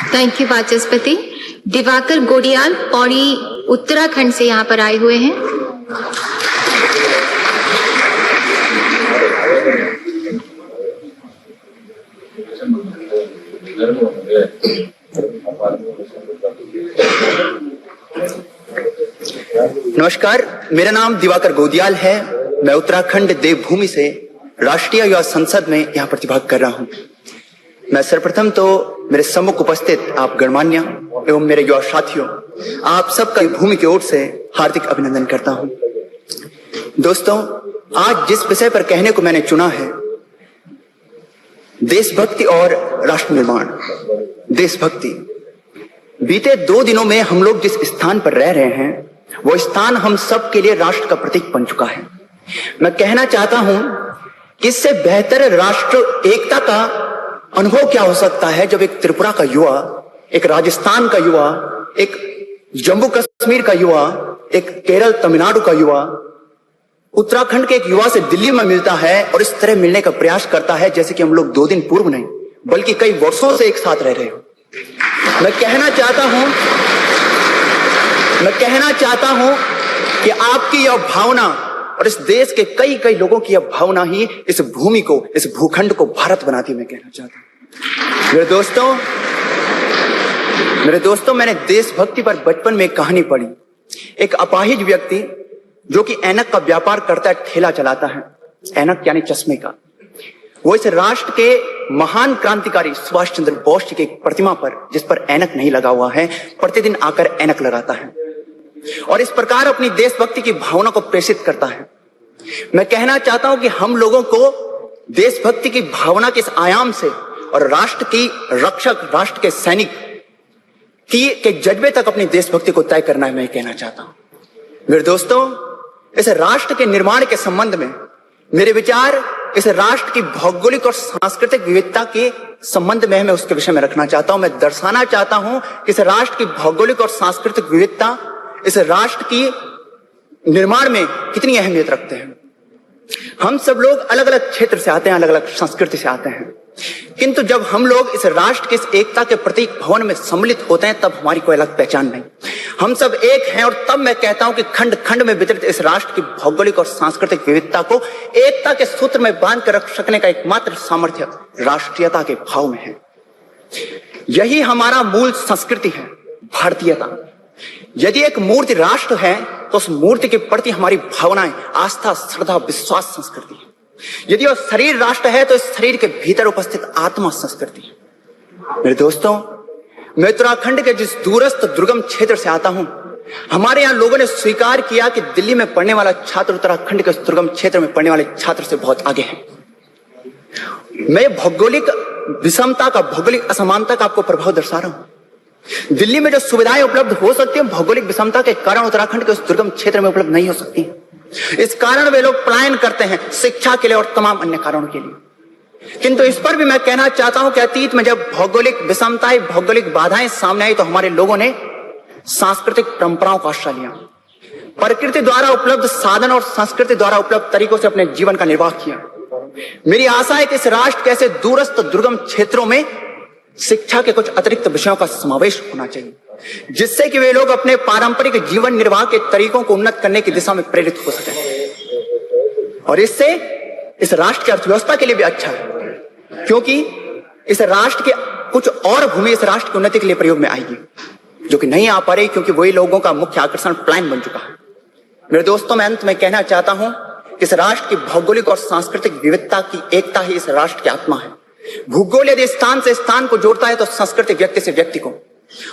Thank you वाचस्पति। दिवाकर गोडियाल पौड़ी उत्तराखंड से यहाँ पर आए हुए हैं। नमस्कार, मेरा नाम दिवाकर गोदियाल है। मैं उत्तराखंड देवभूमि से राष्ट्रीय युवा संसद में यहाँ प्रतिभाग कर रहा हूँ। मैं सर्वप्रथम तो मेरे सम्मुख उपस्थित आप गणमान्य एवं मेरे युवा साथियों, आप सबका भूमि की ओर से हार्दिक अभिनंदन करता हूँ। दोस्तों, आज जिस विषय पर कहने को मैंने चुना है, देशभक्ति और राष्ट्र निर्माण। देशभक्ति। बीते 2 दिनों में हम लोग जिस स्थान पर रह रहे हैं, वो स्थान हम सब के लिए राष्ट्र का प्रतीक बन चुका है। मैं कहना चाहता हूं कि इससे बेहतर राष्ट्र एकता का अनुभव क्या हो सकता है, जब एक त्रिपुरा का युवा, एक राजस्थान का युवा, एक जम्मू कश्मीर का युवा, एक केरल तमिलनाडु का युवा, उत्तराखंड के एक युवा से दिल्ली में मिलता है और इस तरह मिलने का प्रयास करता है जैसे कि हम लोग 2 दिन पूर्व नहीं बल्कि कई वर्षों से एक साथ रह रहे हो। मैं कहना चाहता हूं कि आपकी यह भावना और इस देश के कई लोगों की यह भावना ही इस भूमि को, इस भूखंड को भारत बनाती है। मैं कहना चाहता हूं मेरे दोस्तों, मैंने देशभक्ति पर बचपन में एक कहानी पढ़ी। एक अपाहिज व्यक्ति जो कि ऐनक का व्यापार करता है, ठेला चलाता है, ऐनक यानी चश्मे का, वो इस राष्ट्र के महान क्रांतिकारी सुभाष चंद्र बोस जी की एक प्रतिमा पर, जिस पर ऐनक नहीं लगा हुआ है, प्रतिदिन आकर ऐनक लगाता है और इस प्रकार अपनी देशभक्ति की भावना को प्रेषित करता है। मैं कहना चाहता हूं कि हम लोगों को देशभक्ति की भावना के इस आयाम से और राष्ट्र की रक्षक, राष्ट्र के सैनिक के जज्बे तक अपनी देशभक्ति को तय करना है। मैं कहना चाहता हूं मेरे दोस्तों, इस राष्ट्र के निर्माण के संबंध में मेरे विचार इस राष्ट्र की भौगोलिक और सांस्कृतिक विविधता के संबंध में मैं उसके विषय में रखना चाहता हूं। मैं दर्शाना चाहता हूं कि इस राष्ट्र की भौगोलिक और सांस्कृतिक विविधता इस राष्ट्र की निर्माण में कितनी अहमियत रखते हैं। हम सब लोग अलग अलग क्षेत्र से आते हैं, अलग अलग संस्कृति से आते हैं, किंतु जब हम लोग इस राष्ट्र की इस एकता के प्रतीक भवन में सम्मिलित होते हैं, तब हमारी कोई अलग पहचान नहीं। हम सब एक हैं और तब मैं कहता हूं कि खंड खंड में वितरित इस राष्ट्र की भौगोलिक और सांस्कृतिक विविधता को एकता के सूत्र में बांध कर रख सकने का एकमात्र सामर्थ्य राष्ट्रीयता के भाव में है। यही हमारा मूल संस्कृति है, भारतीयता। यदि एक मूर्ति राष्ट्र है तो उस मूर्ति के प्रति हमारी भावनाएं, आस्था, श्रद्धा, विश्वास संस्कृति है। यदि वह शरीर राष्ट्र है तो इस शरीर के भीतर उपस्थित आत्मा संस्कृति है। मेरे दोस्तों, मैं उत्तराखंड के जिस दूरस्थ दुर्गम क्षेत्र से आता हूं, हमारे यहां लोगों ने स्वीकार किया कि दिल्ली में पढ़ने वाला छात्र उत्तराखंड के दुर्गम क्षेत्र में पढ़ने वाले छात्र से बहुत आगे है। मैं भौगोलिक विषमता का, भौगोलिक असमानता का आपको प्रभाव दर्शा रहा हूं। दिल्ली में जो सुविधाएं उपलब्ध हो सकती है, भौगोलिक विषमता के कारण उत्तराखंड के उस दुर्गम क्षेत्र में उपलब्ध नहीं हो सकती। इस कारण वे लोग पलायन करते हैं, शिक्षा के लिए और तमाम अन्य कारणों के लिए। किंतु इस पर भी मैं कहना चाहता हूं कि अतीत में जब भौगोलिक विषमताएं, भौगोलिक बाधाएं सामने आई, तो हमारे लोगों ने सांस्कृतिक परंपराओं का आश्रय लिया, प्रकृति द्वारा उपलब्ध साधन और संस्कृति द्वारा उपलब्ध तरीकों से अपने जीवन का निर्वाह किया। मेरी आशा है कि इस राष्ट्र के ऐसे दूरस्थ दुर्गम क्षेत्रों में शिक्षा के कुछ अतिरिक्त विषयों का समावेश होना चाहिए, जिससे कि वे लोग अपने पारंपरिक जीवन निर्वाह के तरीकों को उन्नत करने की दिशा में प्रेरित हो सकें। और इससे इस राष्ट्र की अर्थव्यवस्था के लिए भी अच्छा है, क्योंकि इस राष्ट्र के कुछ और भूमि इस राष्ट्र की उन्नति के लिए प्रयोग में आएगी, जो कि नहीं आ पा रही, क्योंकि वही लोगों का मुख्य आकर्षण प्लान बन चुका है। मेरे दोस्तों, मैं अंत में कहना चाहता हूं कि इस राष्ट्र की भौगोलिक और सांस्कृतिक विविधता की एकता ही इस राष्ट्र की आत्मा है। भूगोल यदि स्थान से स्थान को जोड़ता है तो संस्कृति व्यक्ति से व्यक्ति को।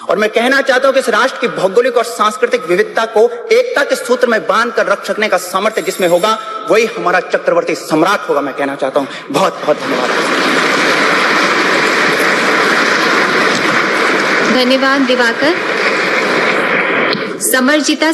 और मैं कहना चाहता हूं कि इस राष्ट्र की भौगोलिक और सांस्कृतिक विविधता को एकता के सूत्र में बांध कर रख सकने का सामर्थ्य जिसमें होगा, वही हमारा चक्रवर्ती सम्राट होगा। मैं कहना चाहता हूं, बहुत बहुत धन्यवाद। धन्यवाद दिवाकर। समरजिता